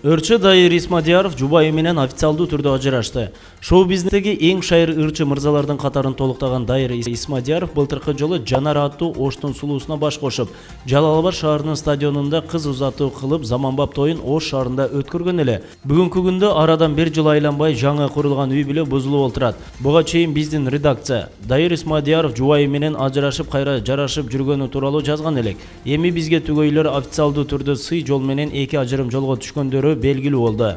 Ырчы Дайыр Исмадияров жубайы менен официалдуу түрдө ажырашты. Шоу бизнестеги эң шайыр ырчы мырзалардын катарын толуктаган Дайыр Исмадияров былтыркы жолу Жанар аттуу Оштун сулуусуна баш кошуп, Жалал Абад шаарынын стадионунда кыз узатуу кылып, заманбап тоюн Ош шаарында өткөргөн эле. Бүгүнкү күндө арадан 1 жыл айланбай жаңы курулган үй бүлө бузулуп олтурат. Буга чейин биздин редакция Дайыр Исмадияров жубайы менен ажырашып, кайра жарашып жүргөнү тууралуу жазган элек. Эми бизге түгөйлөр официалдуу түрдө сый жол менен эки ажырым жолго түшкөндөрү белгилүү болду.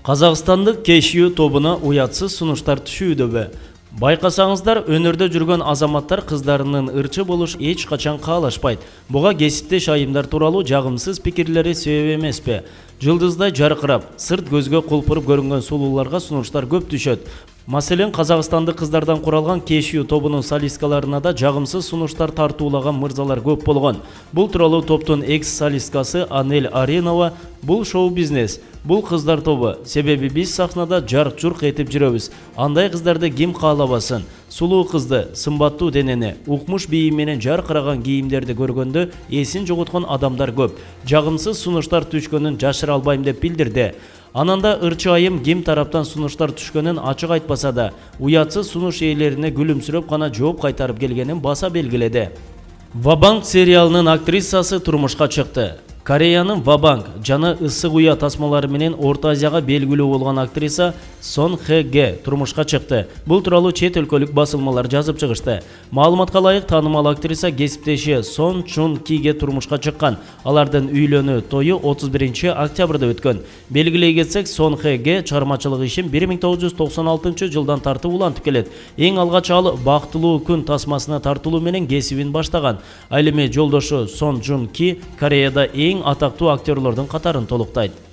Казакстандык Кешью тобуна уятсыз сунуштар түшүүдөбү? Байкасаңыздар, өнөрдө жүргөн азаматтар кыздарынын ырчы болуш эч качан каалашпайт. Буга кесиптеш айымдар тууралуу жагымсыз пикирлери себеп эмеспи? Жылдыздай жаркырап, сырт көзгө кулпуруп көрүнгөн сулууларга сунуштар көп түшөт. Маселен, казакстандык кыздардан куралган Кешью тобунун солисткаларына да жагымсыз сунуштар тартуулаган мырзалар көп болгон. Бул тууралуу топтун экс-солисткасы Анель Аринова: "Бул шоу бизнес, бул кыздар тобу. Себеби биз сахнада жарк-журк этип жүрөбүз. Андай кыздарды ким каалабасын? Сулуу кызды, сымбаттуу денени, укмуш бийим менен жаркыраган кийимдерди көргөндө эсин жоготкон адамдар көп. Жагымсыз сунуштар түшкөнүн жашыра албайм" деп билдирди. Ананда ырчы айым ким тараптан сунуштар түшкөнүн ачык айтпаса да, уятсыз сунуш ээлерине күлүмсүрөп гана жооп кайтарып келгенин баса белгиледи. Вабанк сериалынын актрисасы турмушка чыкты. Кореянын Вабанк жана ысык уя тасмалары менен Орто Азияга белгилүү болгон актриса Сон Хэ Ге турмушка чыкты. Бул тууралуу чет өлкөлүк басылмалар жазып чыгышты. Маалыматка ылайык, таанымал актриса кесиптеши Сон Чун Киге турмушка чыккан. Алардын үйлөнүү тою 31 октябрда өткөн. Белгилей кетсек, Сон Хэ Ге чыгармачылык ишин 1996 жылдан тартып улантып келет. Эң алгач ал Бактылуу күн тасмасына тартылуу менен кесибин баштаган. Ал эми жолдошу Сон Жун Ки Кореяда эң атактуу актерлордун катарын толуктайт.